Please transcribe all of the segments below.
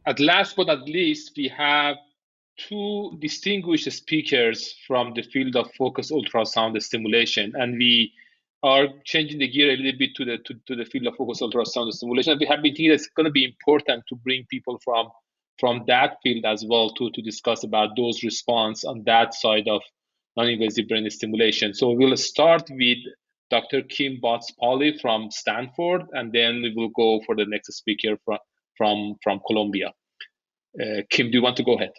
At last but not least, we have two distinguished speakers from the field of focused ultrasound stimulation, and we are changing the gear a little bit to the field of focused ultrasound stimulation. We have been thinking it's going to be important to bring people from that field as well to discuss about those response on that side of non-invasive brain stimulation. So we'll start with Dr. Kim Butts Pauly from Stanford, and then we will go for the next speaker from Columbia. Kim, do you want to go ahead?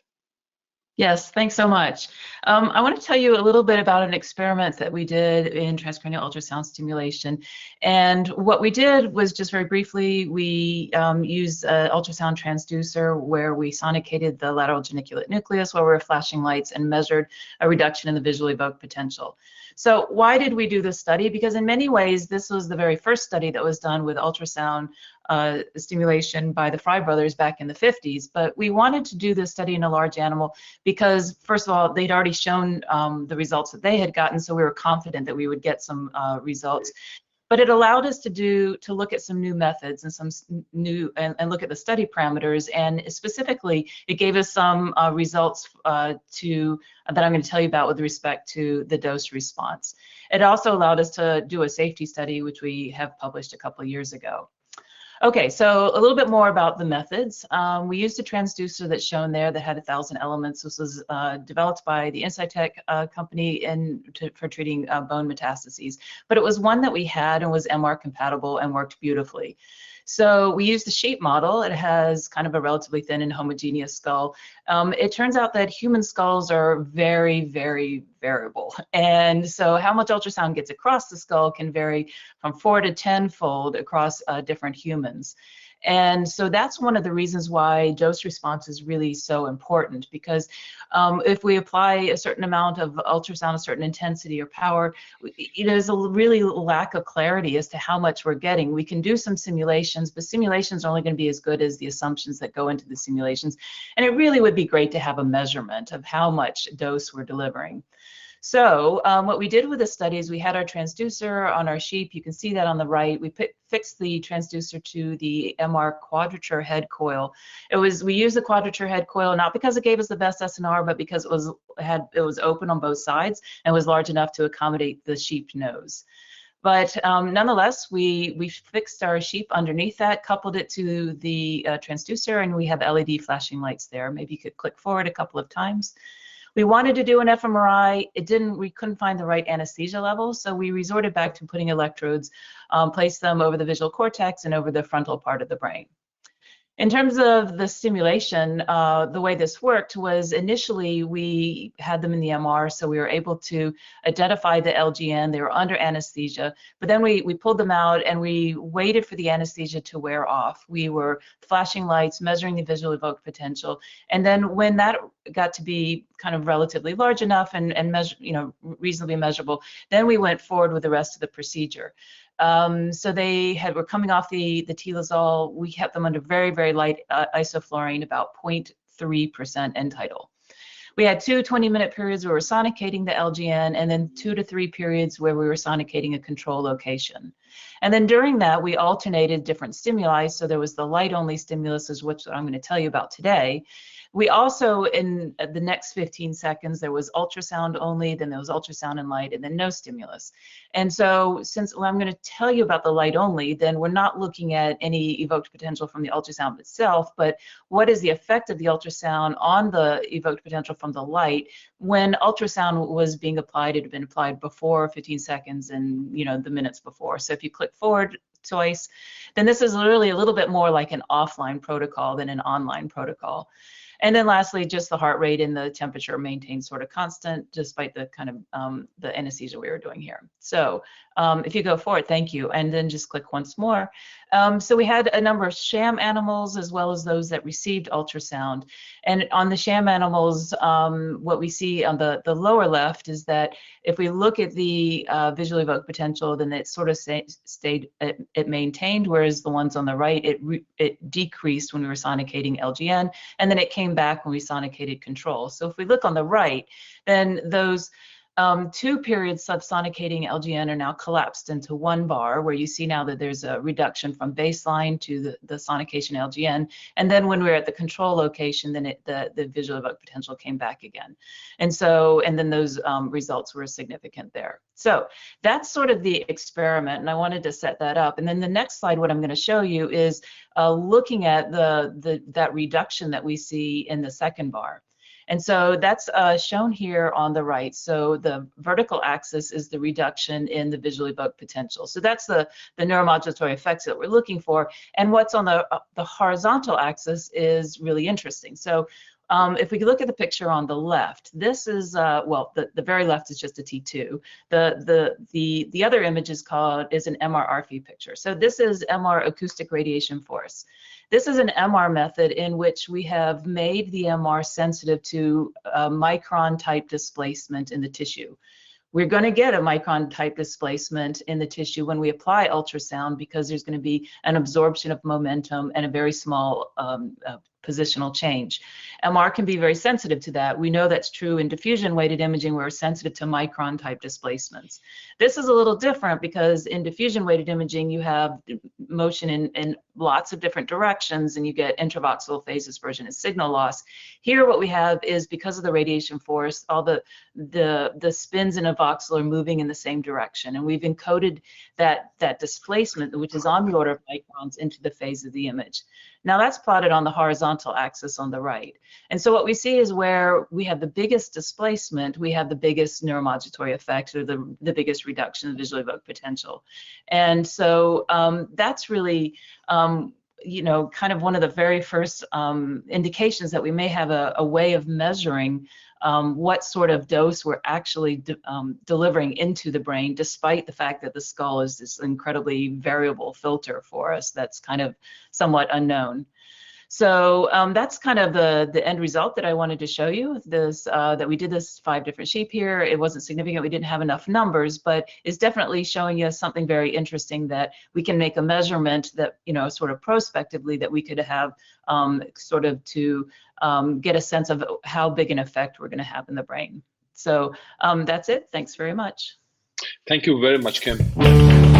Yes, thanks so much. I want to tell you a little bit about an experiment that we did in transcranial ultrasound stimulation. And what we did was, just very briefly, we used an ultrasound transducer where we sonicated the lateral geniculate nucleus while we were flashing lights and measured a reduction in the visually evoked potential. So why did we do this study? Because in many ways, this was the very first study that was done with ultrasound stimulation by the Fry brothers back in the 50s. But we wanted to do this study in a large animal because, first of all, they'd already shown the results that they had gotten, so we were confident that we would get some results. But it allowed us to look at some new methods and some new and look at the study parameters, and specifically it gave us some results that I'm going to tell you about with respect to the dose response. It also allowed us to do a safety study, which we have published a couple of years ago. Okay, so a little bit more about the methods. We used a transducer that's shown there that had 1,000 elements. This was developed by the Incytec company for treating bone metastases. But it was one that we had and was MR compatible and worked beautifully. So we used the sheep model. It has kind of a relatively thin and homogeneous skull. It turns out that human skulls are very, very variable. And so how much ultrasound gets across the skull can vary from 4 to 10-fold across different humans. And so that's one of the reasons why dose response is really so important, because if we apply a certain amount of ultrasound, a certain intensity or power, there's a really lack of clarity as to how much we're getting. We can do some simulations, but simulations are only going to be as good as the assumptions that go into the simulations. And it really would be great to have a measurement of how much dose we're delivering. So what we did with the study is we had our transducer on our sheep. You can see that on the right. We fixed the transducer to the MR quadrature head coil. We used the quadrature head coil not because it gave us the best SNR, but because it was open on both sides and was large enough to accommodate the sheep nose. But nonetheless, we fixed our sheep underneath that, coupled it to the transducer, and we have LED flashing lights there. Maybe you could click forward a couple of times. We wanted to do an fMRI. We couldn't find the right anesthesia level, so we resorted back to putting electrodes, place them over the visual cortex and over the frontal part of the brain. In terms of the stimulation, the way this worked was initially we had them in the MR, so we were able to identify the LGN. They were under anesthesia, but then we pulled them out and we waited for the anesthesia to wear off. We were flashing lights, measuring the visual evoked potential, and then when that got to be kind of relatively large enough and reasonably measurable, then we went forward with the rest of the procedure. So they were coming off the Tilazol. We kept them under very, very light isoflurane, about 0.3% end tidal. We had 2 20-minute periods where we were sonicating the LGN, and then 2 to 3 periods where we were sonicating a control location. And then during that, we alternated different stimuli. So there was the light-only stimulus, which I'm going to tell you about today. We also, in the next 15 seconds, there was ultrasound only, then there was ultrasound and light, and then no stimulus. And so since I'm going to tell you about the light only, then we're not looking at any evoked potential from the ultrasound itself, but what is the effect of the ultrasound on the evoked potential from the light when ultrasound was being applied? It had been applied before 15 seconds and the minutes before. So if you click forward twice, then this is really a little bit more like an offline protocol than an online protocol. And then lastly, just the heart rate and the temperature maintained sort of constant despite the kind of the anesthesia we were doing here. So if you go forward, thank you, and then just click once more. So we had a number of sham animals as well as those that received ultrasound. And on the sham animals, what we see on the lower left is that if we look at the visually evoked potential, then it sort of it maintained, whereas the ones on the right, it decreased when we were sonicating LGN, and then it came back when we sonicated control. So if we look on the right, then those 2 periods of sonicating LGN are now collapsed into 1 bar, where you see now that there's a reduction from baseline to the sonication LGN. And then when we were at the control location, then the visual evoked potential came back again. And then those results were significant there. So that's sort of the experiment, and I wanted to set that up. And then the next slide, what I'm going to show you is looking at that reduction that we see in the second bar. And so that's shown here on the right. So the vertical axis is the reduction in the visually evoked potential. So that's the neuromodulatory effects that we're looking for. And what's on the horizontal axis is really interesting. So if we look at the picture on the left, this is, well, the very left is just a T2. The other image is an MR-ARFI picture. So this is MR acoustic radiation force. This is an MR method in which we have made the MR sensitive to micron type displacement in the tissue. We're going to get a micron type displacement in the tissue when we apply ultrasound, because there's going to be an absorption of momentum and a very small positional change. MR can be very sensitive to that. We know that's true in diffusion weighted imaging, where we're sensitive to micron type displacements. This is a little different because in diffusion weighted imaging, you have motion in lots of different directions, and you get intravoxelar phase dispersion and signal loss. Here, what we have is, because of the radiation force, all the spins in a voxel are moving in the same direction, and we've encoded that displacement, which is on the order of microns, into the phase of the image. Now that's plotted on the horizontal axis on the right. And so what we see is where we have the biggest displacement, we have the biggest neuromodulatory effect, or the biggest reduction in visually evoked potential. And so that's really, you know, kind of one of the very first indications that we may have a way of measuring what sort of dose we're actually delivering into the brain, despite the fact that the skull is this incredibly variable filter for us that's kind of somewhat unknown. So that's kind of the end result that I wanted to show you. That we did this 5 different sheep here. It wasn't significant. We didn't have enough numbers, but it's definitely showing you something very interesting, that we can make a measurement that, you know, sort of prospectively, that we could have sort of to get a sense of how big an effect we're going to have in the brain. So that's it. Thanks very much. Thank you very much, Kim.